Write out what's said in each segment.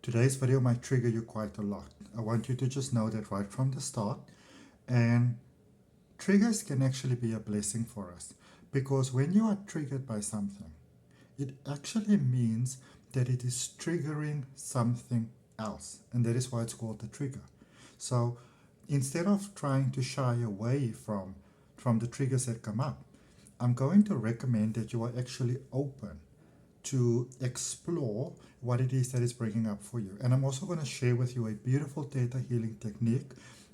Today's video might trigger you quite a lot. I want you to just know that right from the start. And triggers can actually be a blessing for us, because when you are triggered by something, it actually means that it is triggering something else, and that is why it's called the trigger. So instead of trying to shy away from the triggers that come up, I'm going to recommend that you are actually open to explore what it is that is bringing up for you. And I'm also going to share with you a beautiful theta healing technique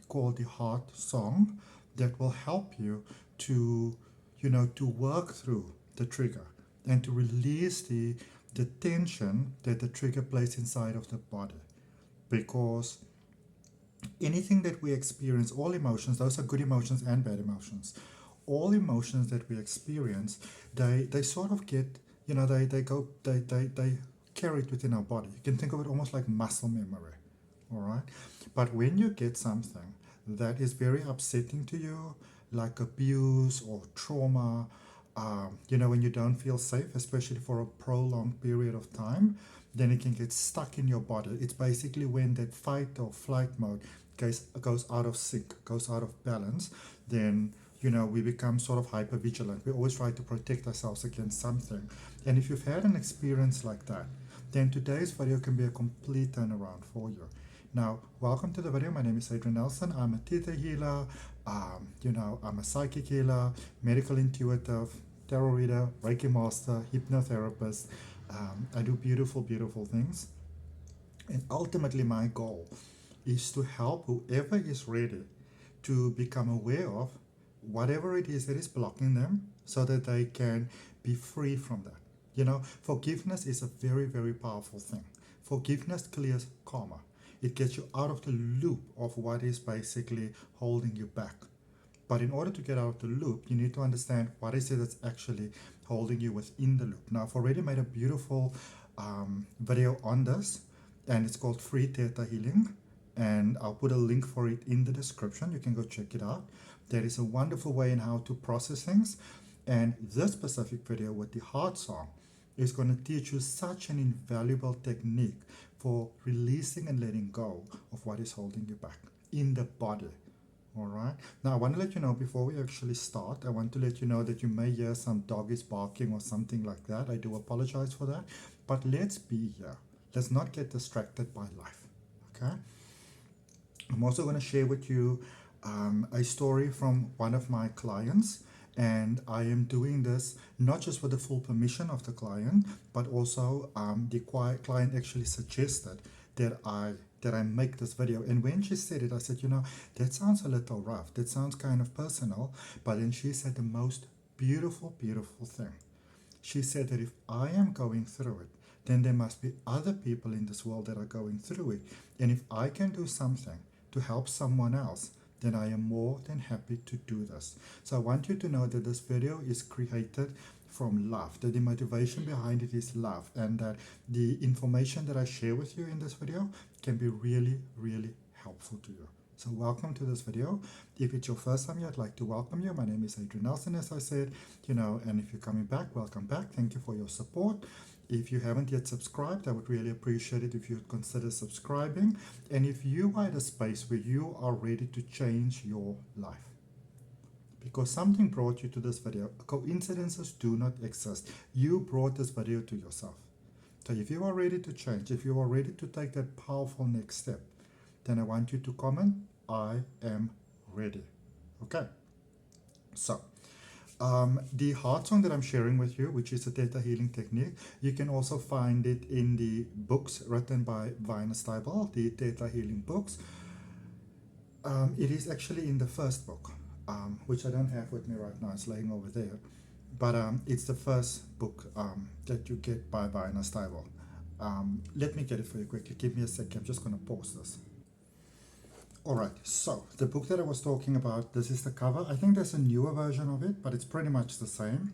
called the heart song that will help you to, to work through the trigger and to release the tension that the trigger places inside of the body. Because anything that we experience, all emotions, those are good emotions and bad emotions, all emotions that we experience, they sort of get, they carry it within our body. You can think of it almost like muscle memory. All right, but when you get something that is very upsetting to you, like abuse or trauma, when you don't feel safe, especially for a prolonged period of time, then it can get stuck in your body. It's basically when that fight or flight mode goes out of sync, goes out of balance, then we become sort of hyper vigilant. We always try to protect ourselves against something. And if you've had an experience like that, then today's video can be a complete turnaround for you. Now, welcome to the video. My name is Adrian Nelson. I'm a Theta healer. I'm a psychic healer, medical intuitive, tarot reader, Reiki master, hypnotherapist. I do beautiful, beautiful things. And ultimately, my goal is to help whoever is ready to become aware of whatever it is that is blocking them, so that they can be free from that. Forgiveness is a very, very powerful thing. Forgiveness clears karma. It gets you out of the loop of what is basically holding you back. But in order to get out of the loop, you need to understand what is it that's actually holding you within the loop. Now, I've already made a beautiful video on this, and it's called Free Theta Healing. And I'll put a link for it in the description. You can go check it out. There is a wonderful way in how to process things. And this specific video with the heart song is going to teach you such an invaluable technique for releasing and letting go of what is holding you back in the body. All right. Now, I want to let you know, before we actually start, I want to let you know that you may hear some doggies barking or something like that. I do apologize for that. But let's be here. Let's not get distracted by life. Okay. I'm also going to share with you a story from one of my clients, and I am doing this not just with the full permission of the client, but also the client actually suggested that I make this video. And when she said it, I said, that sounds a little rough, that sounds kind of personal. But then she said the most beautiful, beautiful thing. She said that if I am going through it, then there must be other people in this world that are going through it. And if I can do something to help someone else, then I am more than happy to do this. So I want you to know that this video is created from love, that the motivation behind it is love, and that the information that I share with you in this video can be really, really helpful to you. So welcome to this video. If it's your first time here, I'd like to welcome you. My name is Adrian Nelson, as I said, and if you're coming back, welcome back. Thank you for your support. If you haven't yet subscribed, I would really appreciate it if you would consider subscribing. And if you are at a space where you are ready to change your life, because something brought you to this video, coincidences do not exist. You brought this video to yourself. So if you are ready to change, if you are ready to take that powerful next step, then I want you to comment, I am ready. Okay. So the heart song that I'm sharing with you, which is a Theta Healing technique, you can also find it in the books written by Vianna Stibal, the Theta Healing books. It is actually in the first book, which I don't have with me right now. It's laying over there. But it's the first book that you get by Vianna Stibal. Let me get it for you quickly. Give me a second. I'm just going to pause this. Alright, so the book that I was talking about, this is the cover. I think there's a newer version of it, but it's pretty much the same.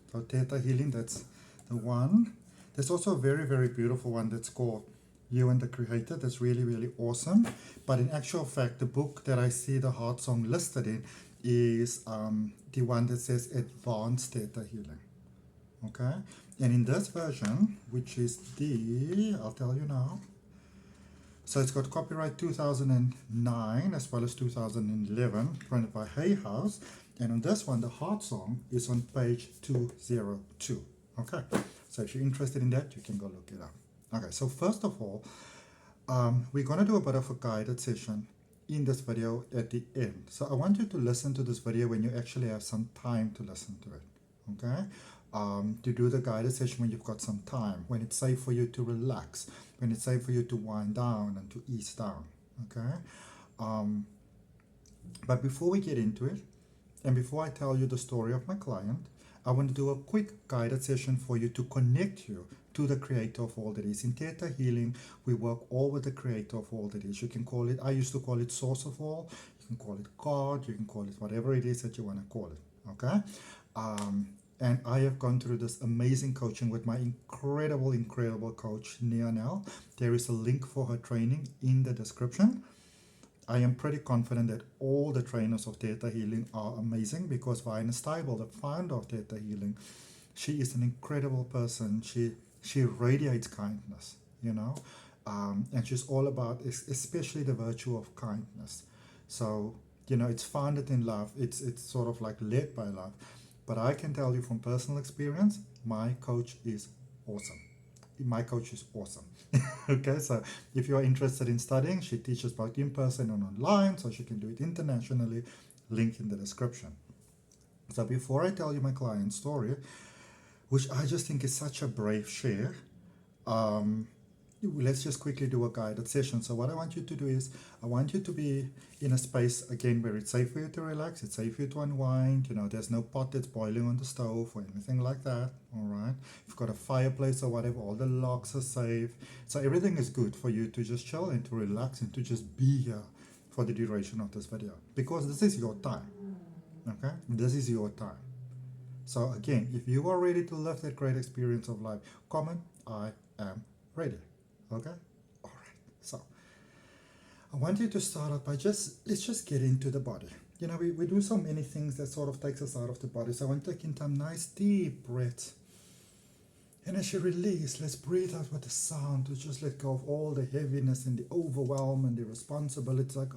So Theta Healing, that's the one. There's also a very, very beautiful one that's called You and the Creator. That's really, really awesome. But in actual fact, the book that I see the heart song listed in is the one that says Advanced Theta Healing. Okay? And in this version, which is I'll tell you now, So it's got copyright 2009 as well as 2011, printed by Hay House. And on this one, the heart song is on page 202. Okay, so if you're interested in that, you can go look it up. Okay, so first of all, we're going to do a bit of a guided session in this video at the end. So I want you to listen to this video when you actually have some time to listen to it. Okay, to do the guided session when you've got some time, when it's safe for you to relax, when it's safe for you to wind down and to ease down. Okay, but before we get into it, and before I tell you the story of my client, I want to do a quick guided session for you to connect you to the creator of all that is. In Theta Healing, we work all with the creator of all that is. You can call it, I used to call it source of all, you can call it God, you can call it whatever it is that you want to call it, okay? And I have gone through this amazing coaching with my incredible coach, Vianna. There is a link for her training in the description. I am pretty confident that all the trainers of Theta Healing are amazing, because Vianna Stibal, the founder of Theta Healing, she is an incredible person. She radiates kindness, you know, and she's all about, especially the virtue of kindness. So, you know, it's founded in love. It's sort of like led by love. But I can tell you from personal experience, my coach is awesome. My coach is awesome. Okay, so if you are interested in studying, she teaches both in person and online, so she can do it internationally. Link in the description. So before I tell you my client's story, which I just think is such a brave share, let's just quickly do a guided session. So what I want you to do is, I want you to be in a space, again, where it's safe for you to relax, it's safe for you to unwind, you know, there's no pot that's boiling on the stove or anything like that, all right? If you've got a fireplace or whatever, all the logs are safe. So everything is good for you to just chill and to relax and to just be here for the duration of this video, because this is your time, okay? This is your time. So again, if you are ready to live that great experience of life, comment, I am ready. Okay? Alright. So I want you to start out by let's just get into the body. You know, we do so many things that sort of takes us out of the body. So I want to take in some nice deep breaths. And as you release, let's breathe out with a sound to just let go of all the heaviness and the overwhelm and the responsibility. Like,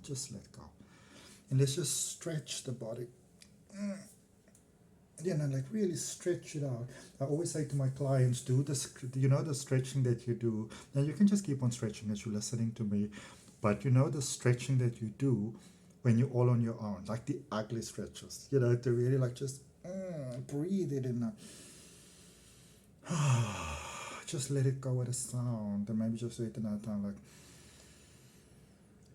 just let go. And let's just stretch the body. You know, like really stretch it out. I always say to my clients, do this, you know, the stretching that you do. Now you can just keep on stretching as you're listening to me, but you know, the stretching that you do when you're all on your own, like the ugly stretches, you know, to really like just breathe it in. Just let it go with a sound, and maybe just do it another time, like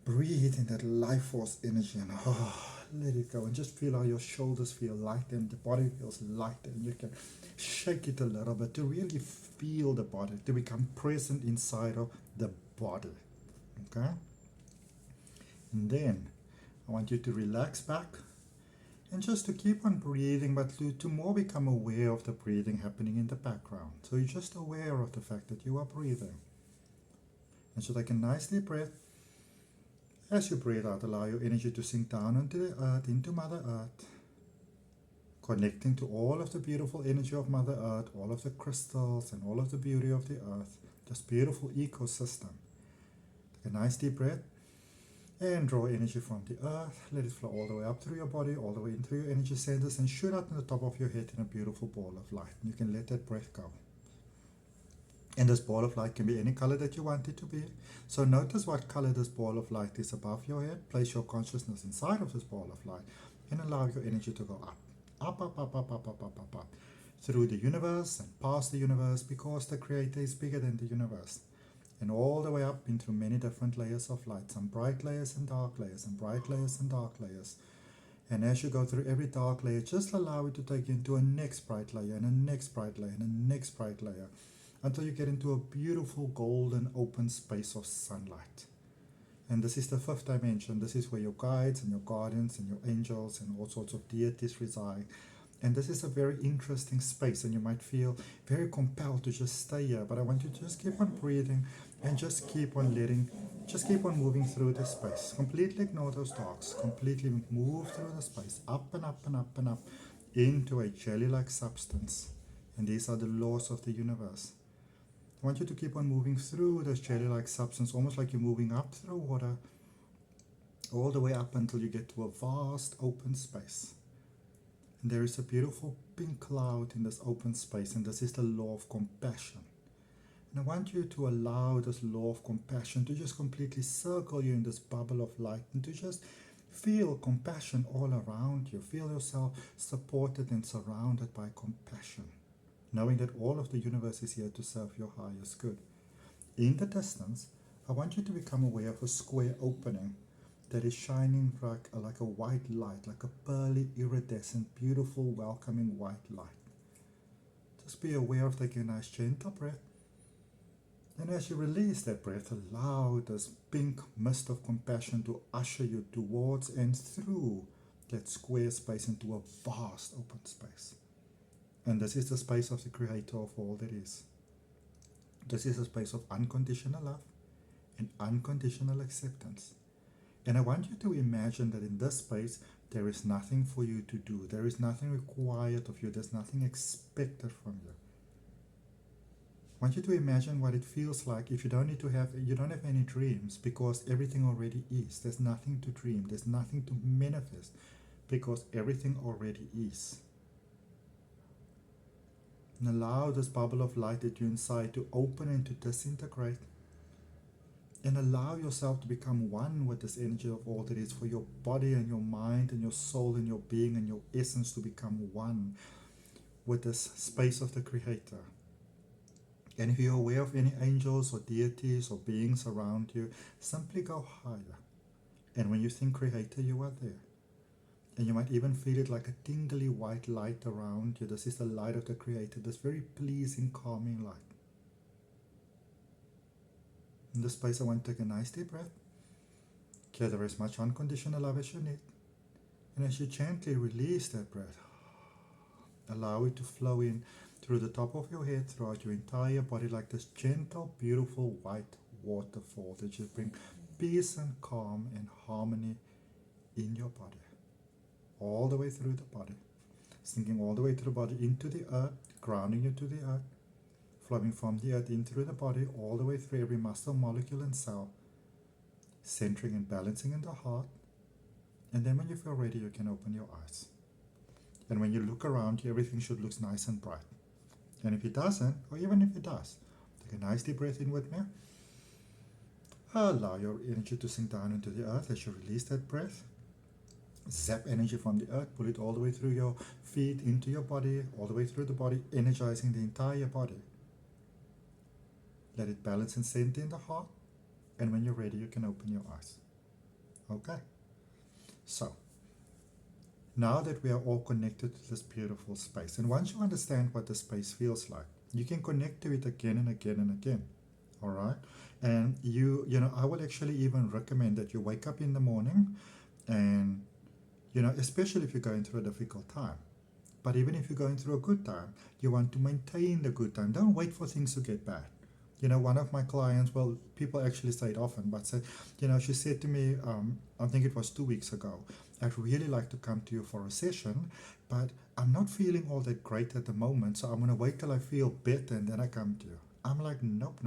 breathe in that life force energy, and let it go, and just feel how your shoulders feel light and the body feels light, and you can shake it a little bit to really feel the body, to become present inside of the body. Okay? And then I want you to relax back and just to keep on breathing, but to more become aware of the breathing happening in the background. So you're just aware of the fact that you are breathing. And so take a nice deep breath. As you breathe out, allow your energy to sink down into the earth, into Mother Earth, connecting to all of the beautiful energy of Mother Earth, all of the crystals and all of the beauty of the earth, this beautiful ecosystem. Take a nice deep breath and draw energy from the earth. Let it flow all the way up through your body, all the way into your energy centers, and shoot out in the top of your head in a beautiful ball of light. And you can let that breath go. And this ball of light can be any color that you want it to be. So notice what color this ball of light is above your head. Place your consciousness inside of this ball of light and allow your energy to go up. Up. Through the universe and past the universe, because the Creator is bigger than the universe. And all the way up into many different layers of light. Some bright layers and dark layers, and bright layers and dark layers. And as you go through every dark layer, just allow it to take you into a next bright layer, and a next bright layer, and a next bright layer, until you get into a beautiful golden open space of sunlight. And this is the fifth dimension. This is where your guides and your guardians and your angels and all sorts of deities reside. And this is a very interesting space, and you might feel very compelled to just stay here. But I want you to just keep on breathing and just keep on moving through the space. Completely ignore those darks. Completely move through the space, up and up and up and up, into a jelly-like substance. And these are the laws of the universe. I want you to keep on moving through this jelly-like substance, almost like you're moving up through water, all the way up until you get to a vast open space. And there is a beautiful pink cloud in this open space, and this is the law of compassion. And I want you to allow this law of compassion to just completely circle you in this bubble of light, and to just feel compassion all around you. Feel yourself supported and surrounded by compassion, knowing that all of the universe is here to serve your highest good. In the distance, I want you to become aware of a square opening that is shining like a white light, like a pearly, iridescent, beautiful, welcoming white light. Just be aware of taking a nice gentle breath. And as you release that breath, allow this pink mist of compassion to usher you towards and through that square space into a vast open space. And this is the space of the creator of all that is. This is a space of unconditional love and unconditional acceptance. And I want you to imagine that in this space, there is nothing for you to do. There is nothing required of you. There's nothing expected from you. I want you to imagine what it feels like if you don't have any dreams, because everything already is. There's nothing to dream. There's nothing to manifest, because everything already is. And allow this bubble of light that you're inside to open and to disintegrate. And allow yourself to become one with this energy of all that is, for your body and your mind and your soul and your being and your essence to become one with this space of the Creator. And if you're aware of any angels or deities or beings around you, simply go higher. And when you think Creator, you are there. And you might even feel it like a tingly white light around you. This is the light of the Creator, this very pleasing, calming light. In this space, I want to take a nice deep breath. Gather as much unconditional love as you need. And as you gently release that breath, allow it to flow in through the top of your head, throughout your entire body, like this gentle, beautiful white waterfall that just bring peace and calm and harmony in your body. All the way through the body. Sinking all the way through the body into the earth, grounding you to the earth. Flowing from the earth in through the body, all the way through every muscle, molecule, and cell. Centering and balancing in the heart. And then when you feel ready, you can open your eyes. And when you look around you, everything should look nice and bright. And if it doesn't, or even if it does, take a nice deep breath in with me. Allow your energy to sink down into the earth as you release that breath. Zap energy from the earth, pull it all the way through your feet, into your body, all the way through the body, energizing the entire body. Let it balance and center in the heart. And when you're ready, you can open your eyes. Okay. So, now that we are all connected to this beautiful space, and once you understand what the space feels like, you can connect to it again and again and again. All right. And I would actually even recommend that you wake up in the morning and, especially if you're going through a difficult time. But even if you're going through a good time, you want to maintain the good time. Don't wait for things to get bad. One of my clients, well, people actually say it often, but she said to me, I think it was 2 weeks ago, I'd really like to come to you for a session, but I'm not feeling all that great at the moment, so I'm going to wait till I feel better and then I come to you. I'm like, nope.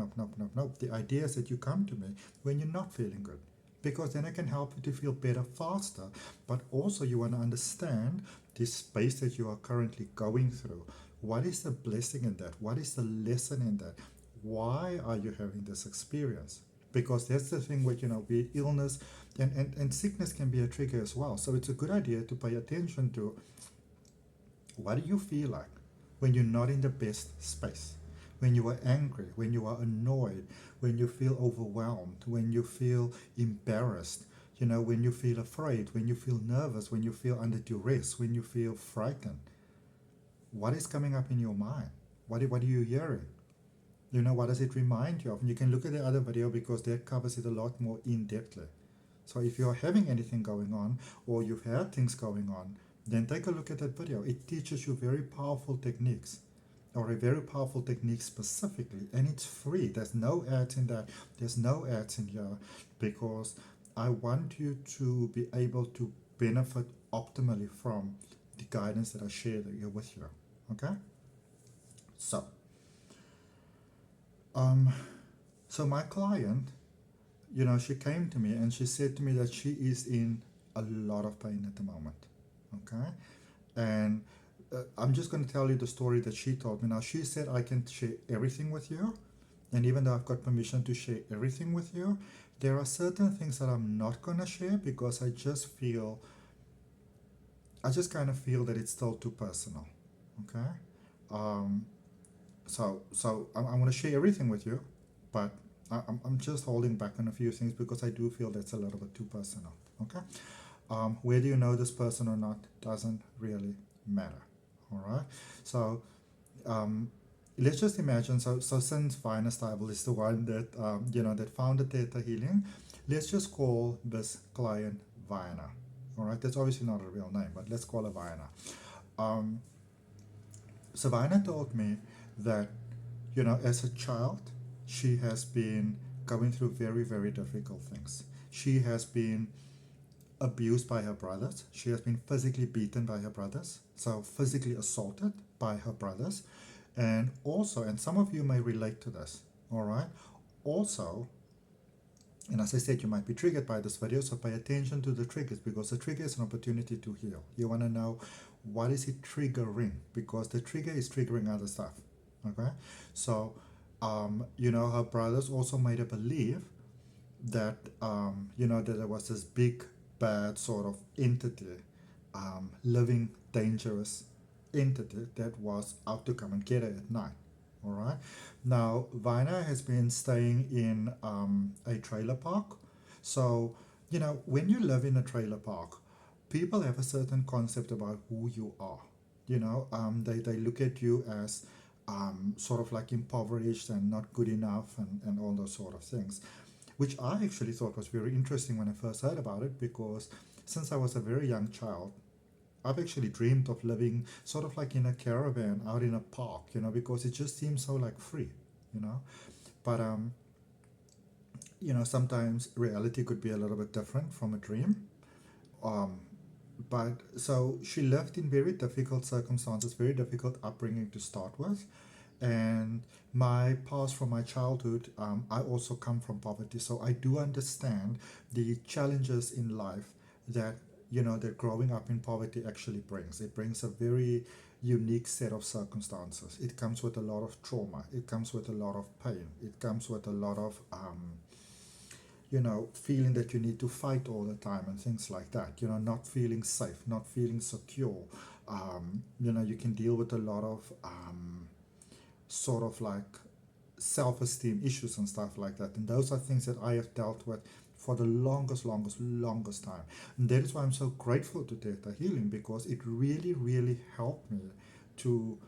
The idea is that you come to me when you're not feeling good, because then I can help you to feel better faster, but also you want to understand this space that you are currently going through. What is the blessing in that? What is the lesson in that? Why are you having this experience? Because that's the thing with, be it illness and sickness can be a trigger as well. So it's a good idea to pay attention to what do you feel like when you're not in the best space, when you are angry, when you are annoyed, when you feel overwhelmed, when you feel embarrassed, when you feel afraid, when you feel nervous, when you feel under duress, when you feel frightened. What is coming up in your mind? What are you hearing? What does it remind you of? And you can look at the other video because that covers it a lot more in-depthly. So if you're having anything going on or you've had things going on, then take a look at that video. It teaches you very powerful techniques, or a very powerful technique specifically, and it's free. There's no ads in that. There's no ads in here, because I want you to be able to benefit optimally from the guidance that I share here with you. Okay? So, Um, so my client, she came to me and she said to me that she is in a lot of pain at the moment. Okay, and I'm just going to tell you the story that she told me. Now, she said I can share everything with you, and even though I've got permission to share everything with you, there are certain things that I'm not going to share because I just kind of feel that it's still too personal. Okay, um, so I'm going to share everything with you, but I'm just holding back on a few things because I do feel that's a little bit too personal. Okay, whether you know this person or not doesn't really matter. All right, so um, let's just imagine. So since Vianna Stibal is the one that that founded Theta Healing, let's just call this client Vianna. All right, that's obviously not a real name, but let's call her Vianna. Um, so Vianna told me that as a child, she has been going through very, very difficult things. She has been abused by her brothers. She has been physically beaten by her brothers, so physically assaulted by her brothers. And also, and some of you may relate to this, all right? Also, and as I said, you might be triggered by this video, so pay attention to the triggers because the trigger is an opportunity to heal. You want to know what is it triggering, because the trigger is triggering other stuff, okay? So, her brothers also made her believe that, that there was this big, bad sort of entity, living, dangerous entity that was out to come and get her at night. All right. Now, Vianna has been staying in a trailer park. So, when you live in a trailer park, people have a certain concept about who you are. They look at you as sort of like impoverished and not good enough and all those sort of things, which I actually thought was very interesting when I first heard about it, because since I was a very young child, I've actually dreamed of living sort of like in a caravan out in a park, because it just seems so like free, you know. But sometimes reality could be a little bit different from a dream. Um, but so she lived in very difficult circumstances, very difficult upbringing to start with. And my past from my childhood, I also come from poverty, so I do understand the challenges in life that that growing up in poverty actually brings. It brings a very unique set of circumstances. It comes with a lot of trauma. It comes with a lot of pain. It comes with a lot of feeling that you need to fight all the time and things like that. Not feeling safe, not feeling secure. You can deal with a lot of sort of like self-esteem issues and stuff like that, and those are things that I have dealt with for the longest time. And that is why I'm so grateful to Theta Healing, because it really helped me to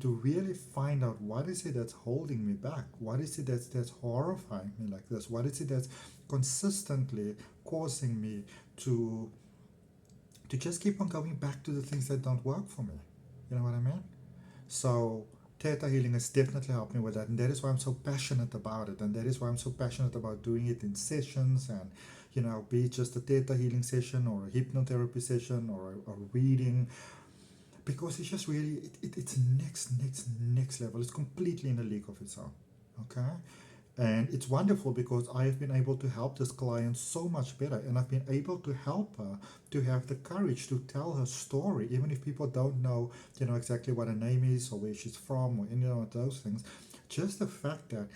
really find out what is it that's holding me back, what is it that's horrifying me like this, what is it that's consistently causing me to just keep on going back to the things that don't work for me. You know what I mean? So Theta Healing has definitely helped me with that, and that is why I'm so passionate about it, and that is why I'm so passionate about doing it in sessions, and be it just a Theta Healing session or a hypnotherapy session or a reading, because it's just really it's next level. It's completely in a league of its own. Okay. And it's wonderful because I have been able to help this client so much better, and I've been able to help her to have the courage to tell her story, even if people don't know, exactly what her name is or where she's from or any of those things. Just the fact that,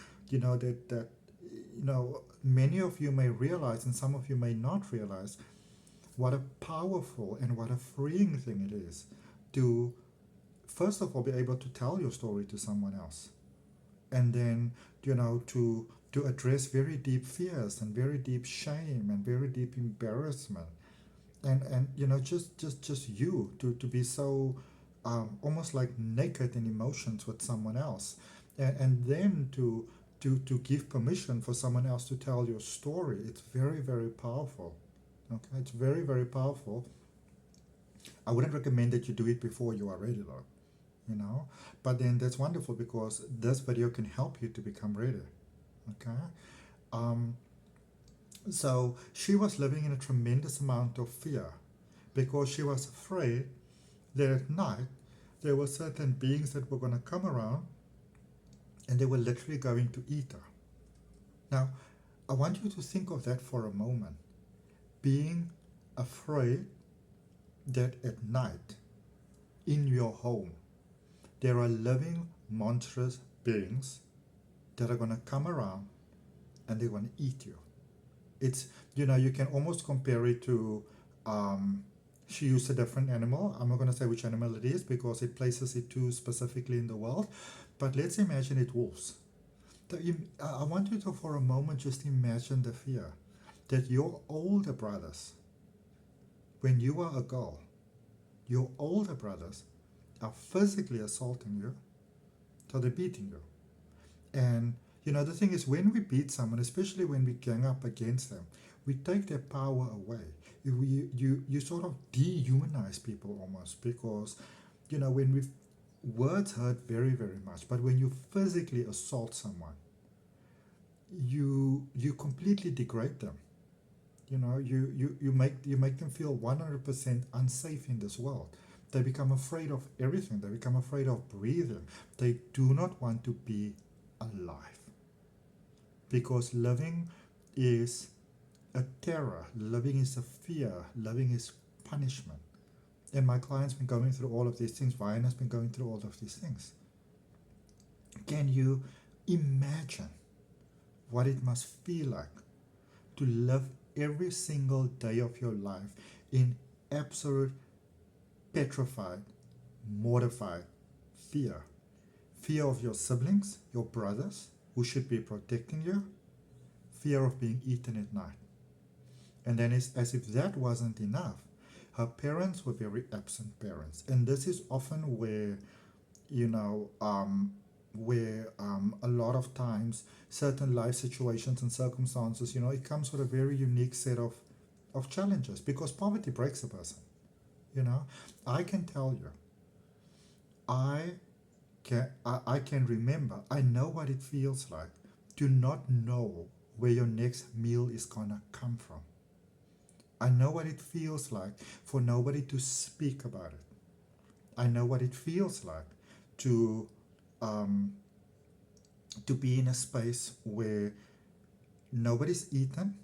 many of you may realize and some of you may not realize what a powerful and what a freeing thing it is to, first of all, be able to tell your story to someone else, and then to address very deep fears and very deep shame and very deep embarrassment, and just you to be so almost like naked in emotions with someone else, and then to give permission for someone else to tell your story. It's very powerful. Okay, it's very powerful. I wouldn't recommend that you do it before you are ready though, but then that's wonderful because this video can help you to become ready. Okay. So she was living in a tremendous amount of fear because she was afraid that at night there were certain beings that were going to come around and they were literally going to eat her. Now, I want you to think of that for a moment. Being afraid that at night in your home there are living monstrous beings that are going to come around and they're going to eat you. It's, you can almost compare it to, she used a different animal. I'm not going to say which animal it is because it places it too specifically in the world. But let's imagine it wolves. I want you to, for a moment, just imagine the fear that your older brothers, when you are a girl, your older brothers are physically assaulting you, so they're beating you. And the thing is, when we beat someone, especially when we gang up against them, we take their power away. You sort of dehumanize people almost, because when words hurt very, very much, but when you physically assault someone, you completely degrade them. You make them feel 100% unsafe in this world. They become afraid of everything. They become afraid of breathing. They do not want to be alive, because living is a terror, living is a fear, living is punishment. And my client's been going through all of these things. Vianna's been going through all of these things. Can you imagine what it must feel like to live every single day of your life in absolute petrified, mortified fear? Fear of your siblings, your brothers, who should be protecting you. Fear of being eaten at night. And then it's as if that wasn't enough. Her parents were very absent parents. And this is often where, a lot of times certain life situations and circumstances, it comes with a very unique set of challenges, because poverty breaks a person. I can tell you, I can remember, I know what it feels like to not know where your next meal is gonna come from. I know what it feels like for nobody to speak about it. I know what it feels like to be in a space where nobody's eaten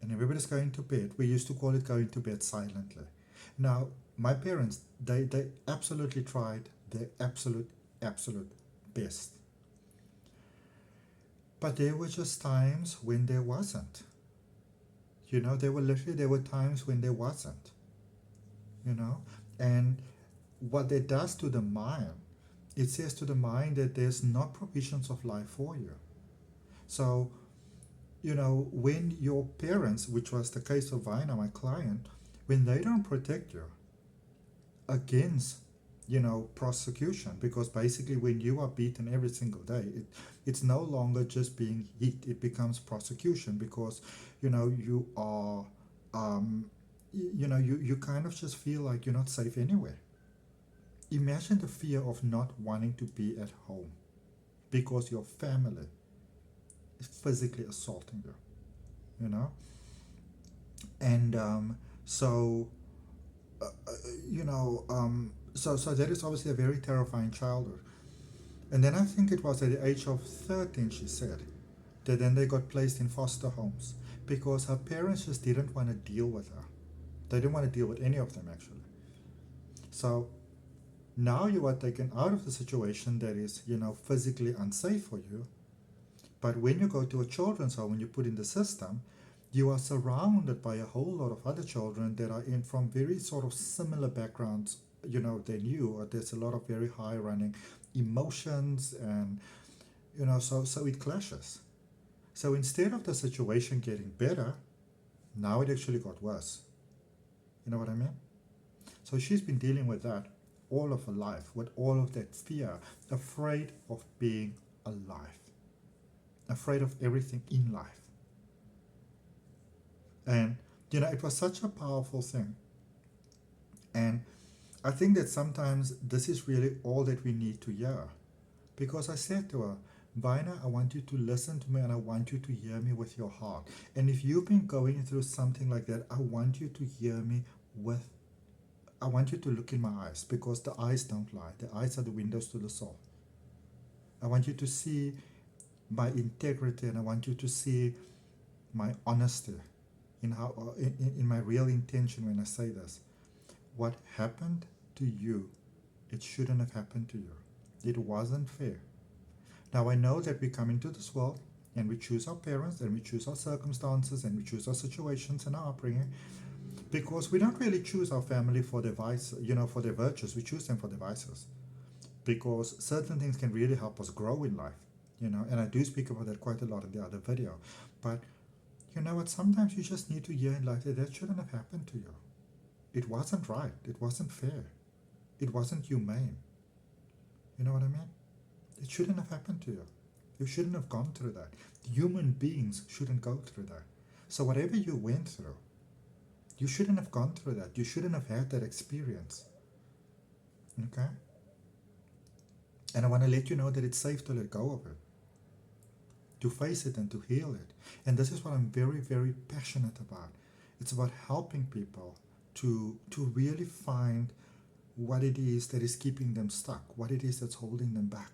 and everybody's going to bed. We used to call it going to bed silently. Now, my parents, they absolutely tried their absolute best. But there were just times when there wasn't. There were times when there wasn't. And what that does to the mind, it says to the mind that there's not provisions of life for you. So, when your parents, which was the case of Vianna, my client, when they don't protect you against, prosecution, because basically when you are beaten every single day, it's no longer just being hit, it becomes prosecution, because, you are, you kind of just feel like you're not safe anywhere. Imagine the fear of not wanting to be at home because your family is physically assaulting you, and so that is obviously a very terrifying childhood. And then I think it was at the age of 13, she said, that then they got placed in foster homes because her parents just didn't want to deal with her. They didn't want to deal with any of them, actually. So now you are taken out of the situation that is, physically unsafe for you. But when you go to a children's home and you put in the system, you are surrounded by a whole lot of other children that are in from very sort of similar backgrounds, than you. There's a lot of very high running emotions, and so it clashes. So instead of the situation getting better, now it actually got worse. You know what I mean? So she's been dealing with that all of her life, with all of that fear, afraid of being alive, afraid of everything in life. And it was such a powerful thing. And I think that sometimes this is really all that we need to hear. Because I said to her, Vianna, I want you to listen to me, and I want you to hear me with your heart. And if you've been going through something like that, I want you to hear me I want you to look in my eyes, because the eyes don't lie. The eyes are the windows to the soul. I want you to see my integrity, and I want you to see my honesty in how in my real intention when I say this. What happened to you, it shouldn't have happened to you. It wasn't fair. Now I know that we come into this world and we choose our parents and we choose our circumstances and we choose our situations and our upbringing, because we don't really choose our family for their vice, for their virtues. We choose them for their vices, because certain things can really help us grow in life, and I do speak about that quite a lot in the other video. But you know what, sometimes you just need to hear in life that shouldn't have happened to you. It wasn't right, it wasn't fair, it wasn't humane. You know what I mean? It shouldn't have happened to you. You shouldn't have gone through that. Human beings shouldn't go through that. So whatever you went through, you shouldn't have gone through that. You shouldn't have had that experience. Okay? And I want to let you know that it's safe to let go of it, to face it and to heal it. And this is what I'm very, very passionate about. It's about helping people to really find what it is that is keeping them stuck, what it is that's holding them back.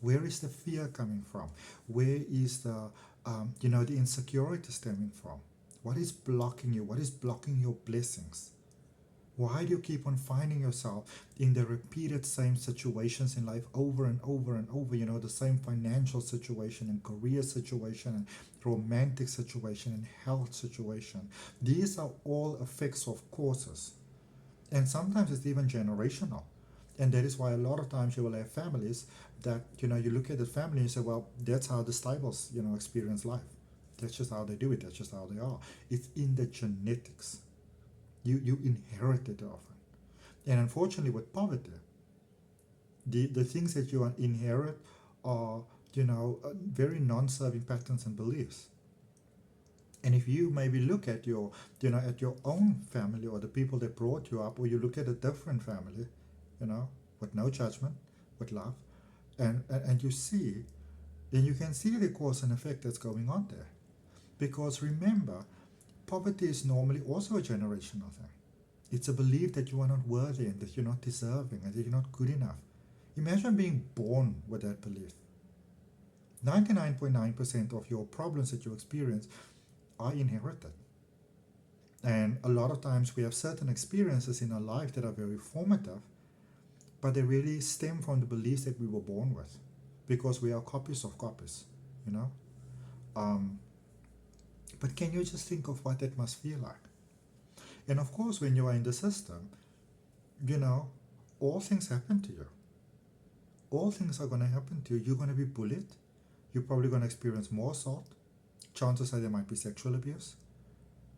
Where is the fear coming from? Where is the the insecurity stemming from? What is blocking you? What is blocking your blessings? Why do you keep on finding yourself in the repeated same situations in life over and over and over? The same financial situation and career situation and romantic situation and health situation. These are all effects of causes. And sometimes it's even generational. And that is why a lot of times you will have families that, you look at the family and you say, well, that's how the Stibals, experience life. That's just how they do it. That's just how they are. It's in the genetics. You inherit it often. And unfortunately with poverty, the things that you inherit are, very non-serving patterns and beliefs. And if you maybe look at your, at your own family or the people that brought you up, or you look at a different family, with no judgment, with love, and you see, then you can see the cause and effect that's going on there. Because remember, poverty is normally also a generational thing. It's a belief that you are not worthy and that you're not deserving and that you're not good enough. Imagine being born with that belief. 99.9% of your problems that you experience are inherited. And a lot of times we have certain experiences in our life that are very formative, but they really stem from the beliefs that we were born with, because we are copies of copies, But can you just think of what that must feel like? And of course, when you are in the system, all things happen to you. All things are going to happen to you. You're going to be bullied. You're probably going to experience more assault. Chances are there might be sexual abuse.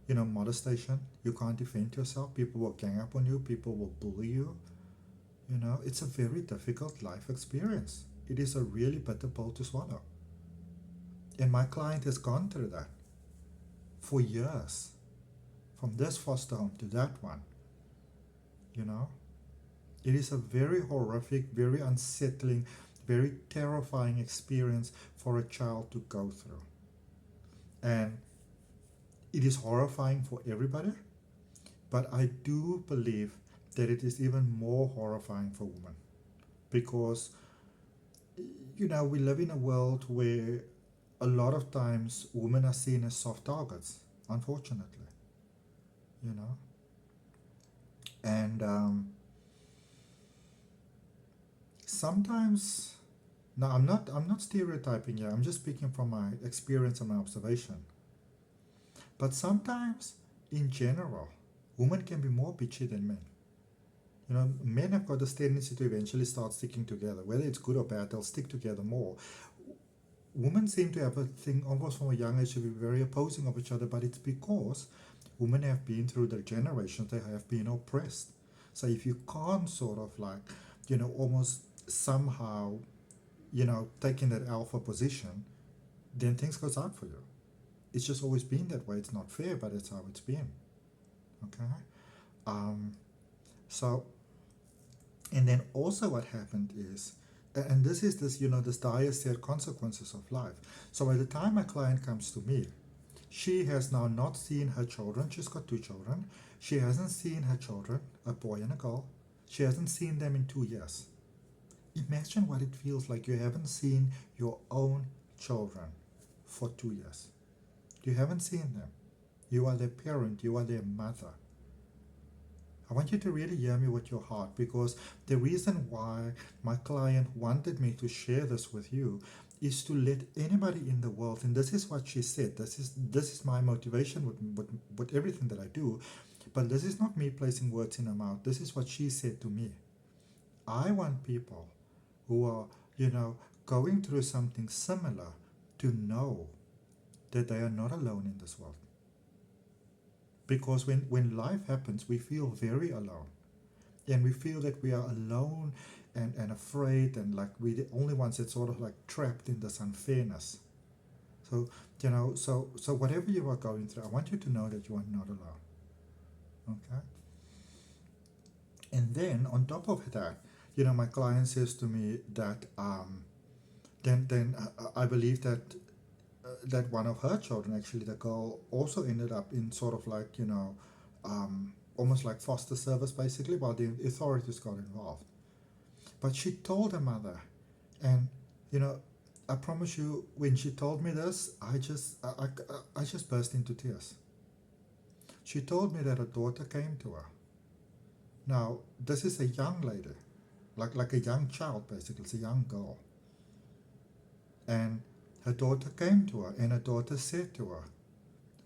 Molestation. You can't defend yourself. People will gang up on you. People will bully you. It's a very difficult life experience. It is a really bitter pill to swallow. And my client has gone through that for years, from this foster home to that one. It is a very horrific, very unsettling, very terrifying experience for a child to go through. And it is horrifying for everybody, but I do believe that it is even more horrifying for women, because we live in a world where a lot of times women are seen as soft targets, unfortunately. And sometimes, now I'm not stereotyping here, I'm just speaking from my experience and my observation. But sometimes, in general, women can be more bitchy than men. Men have got this tendency to eventually start sticking together. Whether it's good or bad, they'll stick together more. Women seem to have a thing almost from a young age to be very opposing of each other, but it's because women have been through the generations, they have been oppressed. So if you can't sort of almost somehow, take in that alpha position, then things goes out for you. It's just always been that way. It's not fair, but it's how it's been. Okay? So, and then also what happened is, and this is this dire sad consequences of life. So by the time my client comes to me, she has now not seen her children. She's got 2 children. She hasn't seen her children, a boy and a girl. She hasn't seen them in 2 years. Imagine what it feels like. You haven't seen your own children for 2 years. You haven't seen them. You are their parent, you are their mother. I want you to really hear me with your heart, because the reason why my client wanted me to share this with you is to let anybody in the world, and this is what she said, this is my motivation with everything that I do, but this is not me placing words in her mouth. This is what she said to me. I want people who are, going through something similar to know that they are not alone in this world. Because when life happens, we feel very alone. And we feel that we are alone and afraid, and like we're the only ones that sort of like trapped in this unfairness. So, so whatever you are going through, I want you to know that you are not alone. Okay? And then on top of that, my client says to me that then I believe that one of her children, actually the girl, also ended up in sort of like almost like foster service basically, while the authorities got involved. But she told her mother, and I promise you, when she told me this, I just burst into tears. She told me that her daughter came to her. Now this is a young lady, like a young child basically. It's a young girl, and her daughter came to her, and her daughter said to her,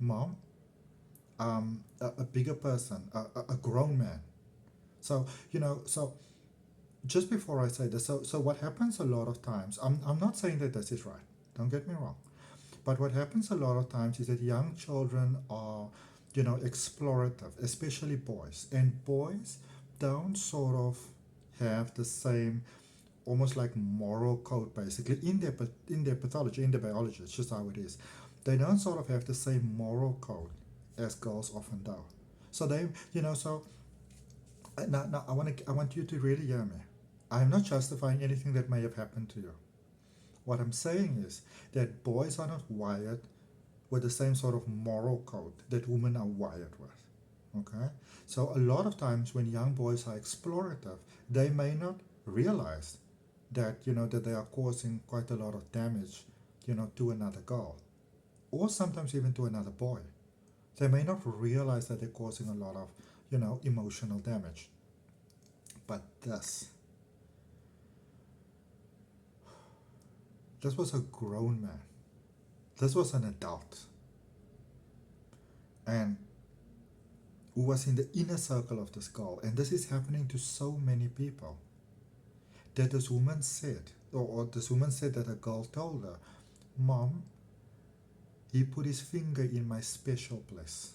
"Mom, a bigger person, a grown man." So so just before I say this, so what happens a lot of times, I'm not saying that this is right, don't get me wrong, but what happens a lot of times is that young children are, explorative, especially boys, and boys don't sort of have the same, almost like moral code basically in their pathology, in their biology. It's just how it is. They don't sort of have the same moral code as girls often do. So they, so now I want you to really hear me. I'm not justifying anything that may have happened to you. What I'm saying is that boys are not wired with the same sort of moral code that women are wired with. Okay? So a lot of times when young boys are explorative, they may not realize that that they are causing quite a lot of damage, to another girl, or sometimes even to another boy. They may not realize that they're causing a lot of emotional damage. But this was a grown man. This was an adult, and who was in the inner circle of this girl. And this is happening to so many people, that this woman said, or this woman said that a girl told her, "Mom, he put his finger in my special place."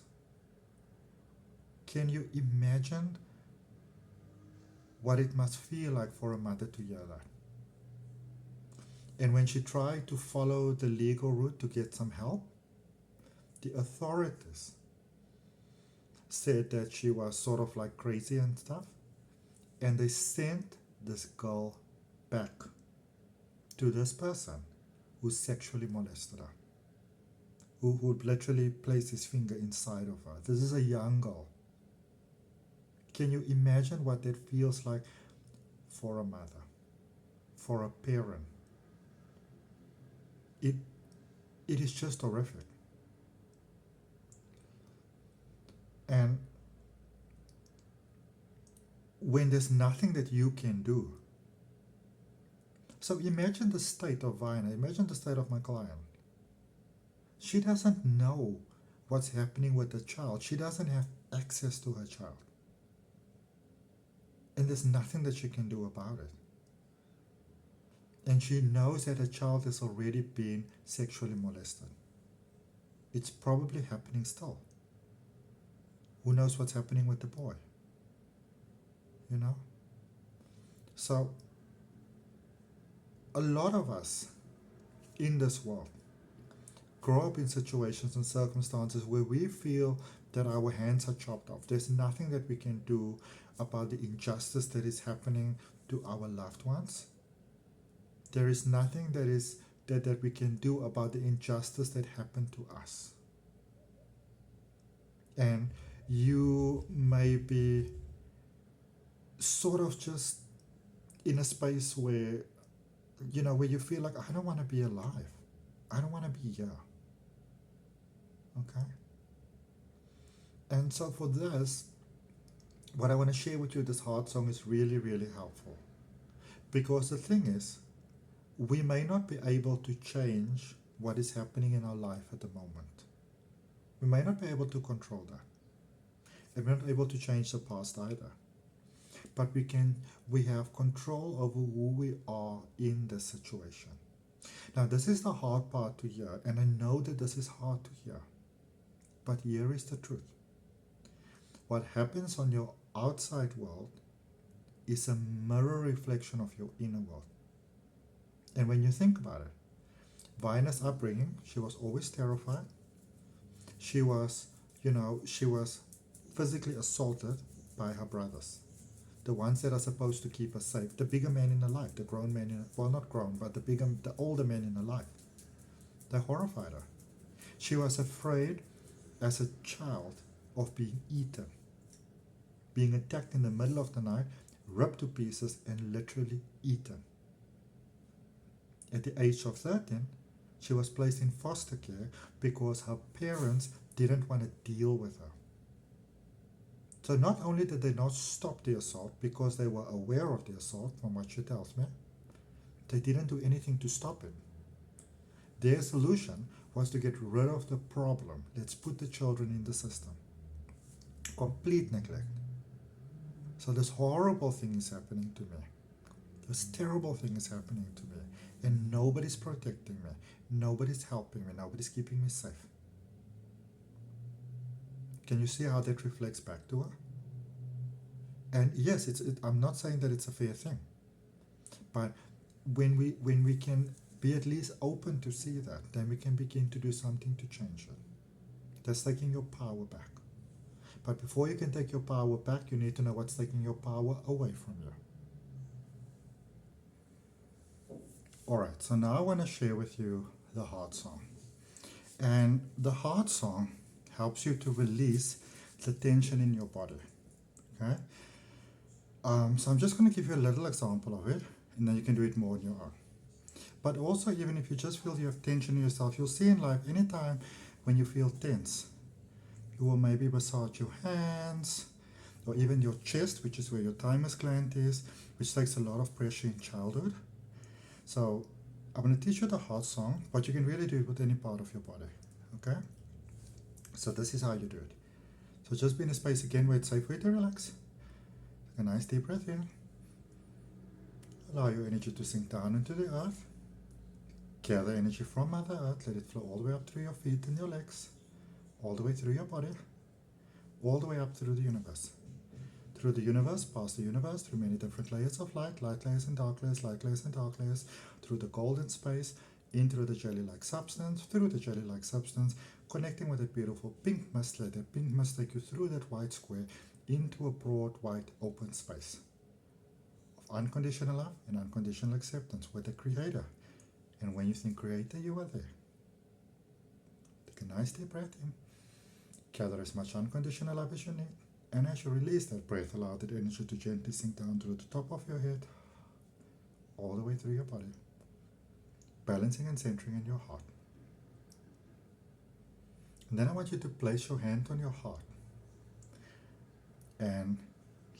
Can you imagine what it must feel like for a mother to hear that? And when she tried to follow the legal route to get some help, the authorities said that she was sort of like crazy and stuff, and they sent this girl back to this person who sexually molested her, who would literally place his finger inside of her. This is a young girl. Can you imagine what that feels like for a mother, for a parent? It is just horrific. And when there's nothing that you can do, so imagine the state of Vianna, imagine the state of my client. She doesn't know what's happening with the child. She doesn't have access to her child. And there's nothing that she can do about it. And she knows that her child has already been sexually molested. It's probably happening still. Who knows what's happening with the boy? So, a lot of us in this world grow up in situations and circumstances where we feel that our hands are chopped off. There's nothing that we can do about the injustice that is happening to our loved ones. There is nothing that we can do about the injustice that happened to us. And you may be sort of just in a space where, where you feel like, I don't want to be alive. I don't want to be here. Okay? And so for this, what I want to share with you, this heart song is really, really helpful. Because the thing is, we may not be able to change what is happening in our life at the moment. We may not be able to control that. And we're not able to change the past either. But we have control over who we are in the situation. Now, this is the hard part to hear, and I know that this is hard to hear. But here is the truth. What happens on your outside world is a mirror reflection of your inner world. And when you think about it, Vianna's upbringing, she was always terrified. She was physically assaulted by her brothers. The ones that are supposed to keep her safe. The bigger men in her life, the grown men well, not grown, but the older men in her life. They horrified her. She was afraid as a child of being eaten, being attacked in the middle of the night, ripped to pieces, and literally eaten. At the age of 13, she was placed in foster care because her parents didn't want to deal with her. So not only did they not stop the assault because they were aware of the assault, from what she tells me, they didn't do anything to stop it. Their solution was to get rid of the problem. Let's put the children in the system. Complete neglect. So this horrible thing is happening to me. This terrible thing is happening to me. And nobody's protecting me. Nobody's helping me. Nobody's keeping me safe. Can you see how that reflects back to her? And yes, I'm not saying that it's a fair thing. But when we can be at least open to see that, then we can begin to do something to change it. That's taking your power back. But before you can take your power back, you need to know what's taking your power away from you. Alright, so now I want to share with you the heart song. And the heart song helps you to release the tension in your body. Okay? So I'm just going to give you a little example of it, and then you can do it more on your own. But also, even if you just feel you have tension in yourself, you'll see in life, anytime when you feel tense, you will maybe massage your hands, or even your chest, which is where your thymus gland is, which takes a lot of pressure in childhood. So I'm going to teach you the heart song, but you can really do it with any part of your body. Okay? So this is how you do it. So just be in a space again where it's safe for you to relax. Take a nice deep breath in. Allow your energy to sink down into the earth. Gather energy from Mother Earth. Let it flow all the way up through your feet and your legs. All the way through your body. All the way up through the universe. Through the universe, past the universe, through many different layers of light layers and dark layers, light layers and dark layers, through the golden space, in through the jelly-like substance, through the jelly-like substance, connecting with that beautiful pink mist. Let that pink mist take you through that white square into a broad, white, open space of unconditional love and unconditional acceptance with the Creator. And when you think Creator, you are there. Take a nice deep breath in. Gather as much unconditional love as you need. And as you release that breath, allow that energy to gently sink down through the top of your head, all the way through your body, balancing and centering in your heart. And then I want you to place your hand on your heart and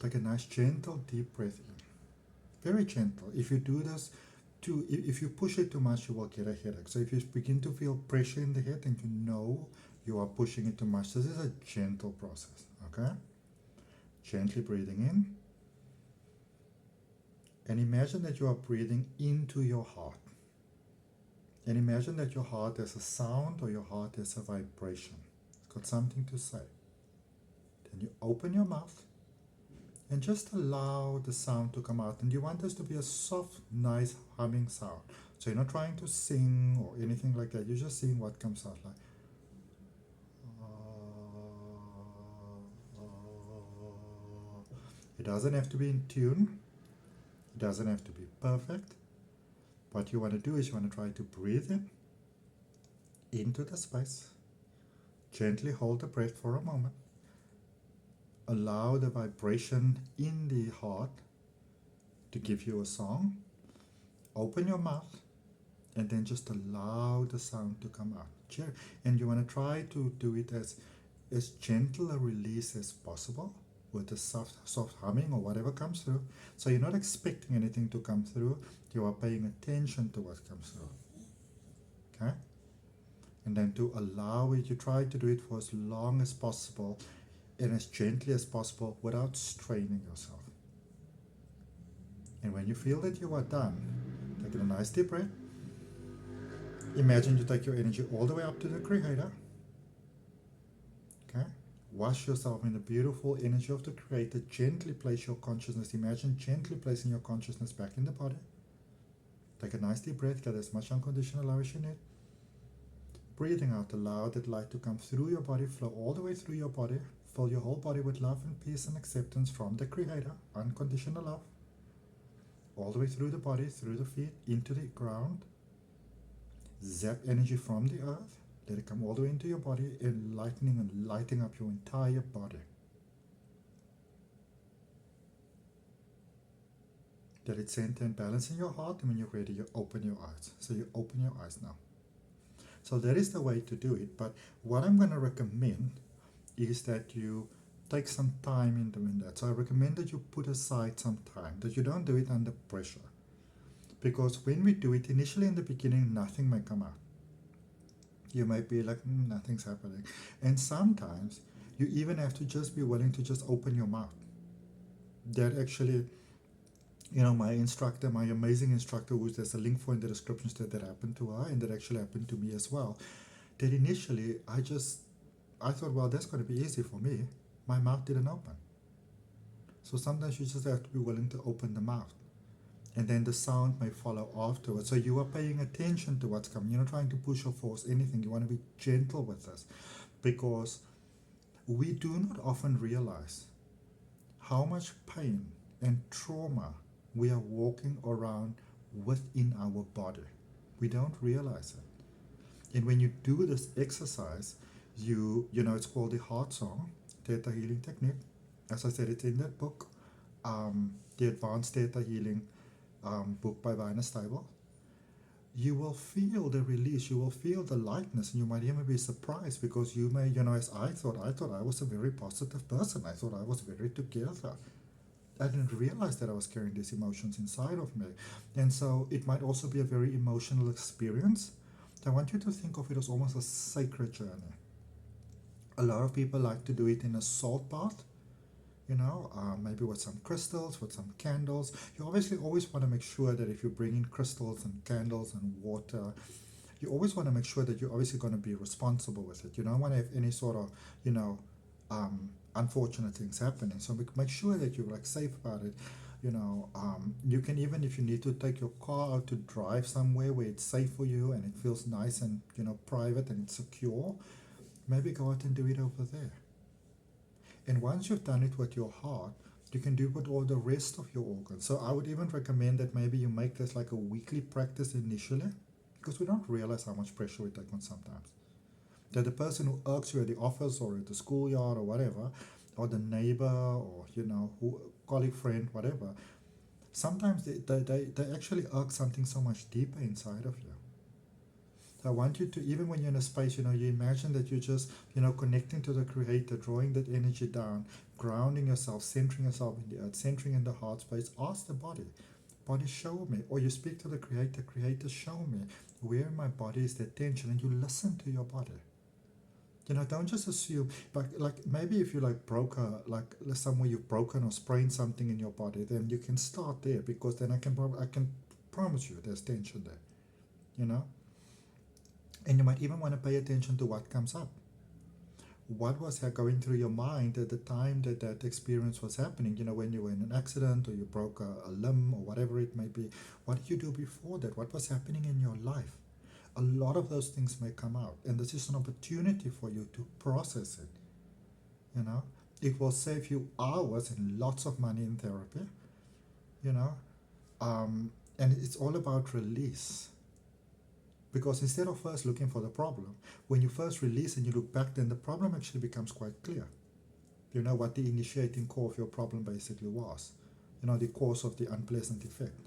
take a nice gentle deep breath in. Very gentle. If you do this, if you push it too much, you will get a headache. So if you begin to feel pressure in the head and you know you are pushing it too much, this is a gentle process. Okay? Gently breathing in. And imagine that you are breathing into your heart. And imagine that your heart has a sound or your heart has a vibration. It's got something to say. Then you open your mouth and just allow the sound to come out. And you want this to be a soft, nice humming sound. So you're not trying to sing or anything like that. You're just seeing what comes out like. It doesn't have to be in tune. It doesn't have to be perfect. What you want to do is you want to try to breathe in into the space. Gently hold the breath for a moment. Allow the vibration in the heart to give you a song. Open your mouth and then just allow the sound to come out. And you want to try to do it as gentle a release as possible with a soft humming or whatever comes through. So you're not expecting anything to come through. You are paying attention to what comes through. Okay? And then to allow it, you try to do it for as long as possible and as gently as possible without straining yourself. And when you feel that you are done, take a nice deep breath. Imagine you take your energy all the way up to the Creator. Okay? Wash yourself in the beautiful energy of the Creator. Gently place your consciousness. Imagine gently placing your consciousness back in the body. Take a nice deep breath. Get as much unconditional love as you need. Breathing out, allow that light to come through your body, flow all the way through your body. Fill your whole body with love and peace and acceptance from the Creator. Unconditional love. All the way through the body, through the feet, into the ground. Zap energy from the earth. Let it come all the way into your body, enlightening and lighting up your entire body. Let it center and balance in your heart, and when you're ready, you open your eyes. So you open your eyes now. So that is the way to do it. But what I'm going to recommend is that you take some time in doing that. So I recommend that you put aside some time, that you don't do it under pressure. Because when we do it, initially in the beginning, nothing may come out. You might be like, nothing's happening. And sometimes you even have to just be willing to just open your mouth. That actually, my instructor, my amazing instructor, who there's a link for in the description, that happened to her, and that actually happened to me as well. That initially, I thought, well, that's going to be easy for me. My mouth didn't open. So sometimes you just have to be willing to open the mouth. And then the sound may follow afterwards. So you are paying attention to what's coming. You're not trying to push or force anything. You want to be gentle with this. Because we do not often realize how much pain and trauma we are walking around within our body. We don't realize it. And when you do this exercise, it's called the heart song, Theta Healing technique. As I said, it's in that book, the Advanced Theta Healing book by Vianna Stibal. You will feel the release, you will feel the lightness, and you might even be surprised because you may, as I thought I was a very positive person. I thought I was very together. I didn't realize that I was carrying these emotions inside of me. And so it might also be a very emotional experience. I want you to think of it as almost a sacred journey. A lot of people like to do it in a salt bath, maybe with some crystals, with some candles. You obviously always want to make sure that if you bring in crystals and candles and water, you always want to make sure that you're obviously going to be responsible with it. You don't want to have any sort of, unfortunate things happening. So make sure that you're safe about it. You can, even if you need to take your car out to drive somewhere where it's safe for you and it feels nice and, private and it's secure, maybe go out and do it over there. And once you've done it with your heart, you can do it with all the rest of your organs. So I would even recommend that maybe you make this like a weekly practice initially, because we don't realize how much pressure we take on sometimes. That the person who irks you at the office or at the schoolyard or whatever, or the neighbor or, colleague, friend, whatever, sometimes they actually irk something so much deeper inside of you. I want you to, even when you're in a space, you imagine that you're just, connecting to the Creator, drawing that energy down, grounding yourself, centering yourself in the earth, centering in the heart space. Ask the body, show me. Or you speak to the Creator, show me where in my body is the tension, and you listen to your body. Don't just assume, like maybe if you somewhere you've broken or sprained something in your body, then you can start there, because then I can promise you there's tension there, And you might even want to pay attention to what comes up. What was going through your mind at the time that experience was happening? When you were in an accident or you broke a limb or whatever it may be. What did you do before that? What was happening in your life? A lot of those things may come out. And this is an opportunity for you to process it. It will save you hours and lots of money in therapy. And it's all about release. Because instead of first looking for the problem, when you first release and you look back, then the problem actually becomes quite clear. What the initiating core of your problem basically was. the cause of the unpleasant effect.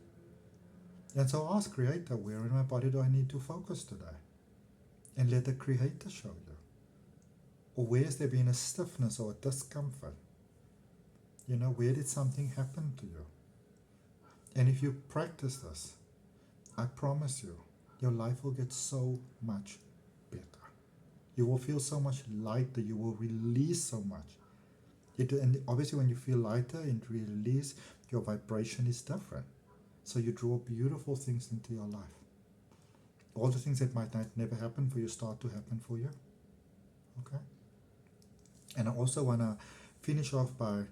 And so ask Creator, where in my body do I need to focus today? And let the Creator show you. Or where has there been a stiffness or a discomfort? Where did something happen to you? And if you practice this, I promise you, your life will get so much better. You will feel so much lighter. You will release so much. And obviously when you feel lighter and release, your vibration is different. So you draw beautiful things into your life. All the things that might not never happen for you start to happen for you. Okay? And I also want to finish off by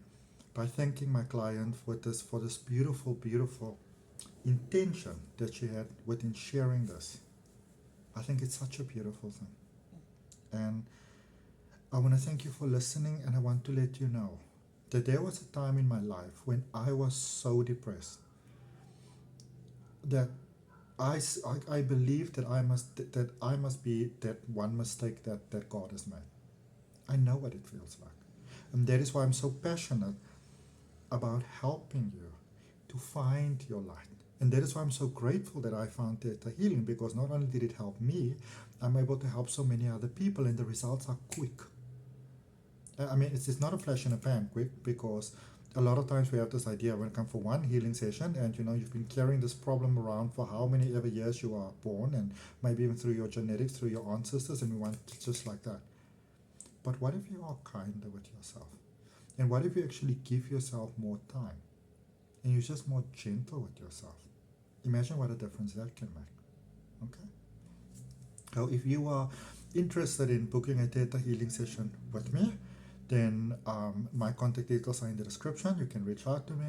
thanking my client for this beautiful, beautiful intention that she had within sharing this. I think it's such a beautiful thing. And I want to thank you for listening, and I want to let you know that there was a time in my life when I was so depressed that I believe that I must be that one mistake that God has made. I know what it feels like. And that is why I'm so passionate about helping you to find your light. And that is why I'm so grateful that I found Theta Healing, because not only did it help me, I'm able to help so many other people, and the results are quick. I mean, it's not a flash in a pan quick, because a lot of times we have this idea when it comes for one healing session, and you've been carrying this problem around for how many ever years you are born, and maybe even through your genetics, through your ancestors, and we want it just like that. But what if you are kinder with yourself? And what if you actually give yourself more time? And you're just more gentle with yourself? Imagine what a difference that can make. Okay? So if you are interested in booking a Theta Healing session with me, then my contact details are in the description. You can reach out to me.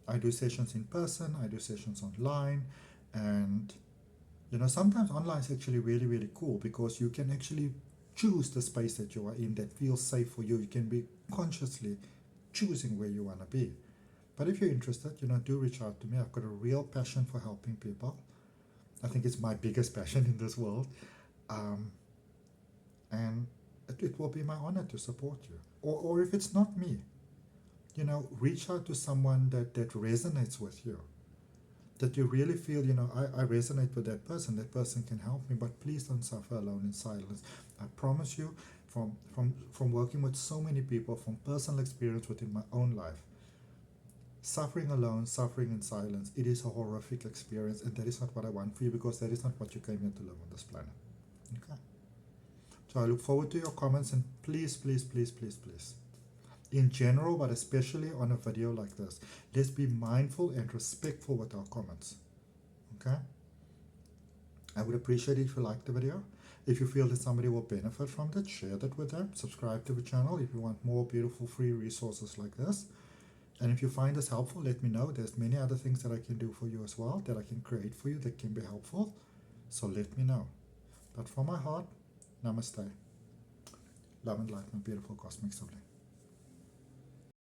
I do sessions in person, I do sessions online, and sometimes online is actually really, really cool, because you can actually choose the space that you are in that feels safe for you. You can be consciously choosing where you want to be. But if you're interested, do reach out to me. I've got a real passion for helping people. I think it's my biggest passion in this world. And it will be my honor to support you. Or if it's not me, reach out to someone that resonates with you. That you really feel, I resonate with that person can help me, but please don't suffer alone in silence. I promise you, from working with so many people, from personal experience within my own life, suffering alone, suffering in silence, it is a horrific experience, and that is not what I want for you, because that is not what you came here to live on this planet. Okay? So I look forward to your comments, and please, please, please, please, please, in general, but especially on a video like this, let's be mindful and respectful with our comments. Okay? I would appreciate it if you like the video. If you feel that somebody will benefit from it, share that with them. Subscribe to the channel if you want more beautiful free resources like this. And if you find this helpful, let me know. There's many other things that I can do for you as well, that I can create for you that can be helpful. So let me know. But from my heart, namaste. Love and light, my beautiful cosmic sibling.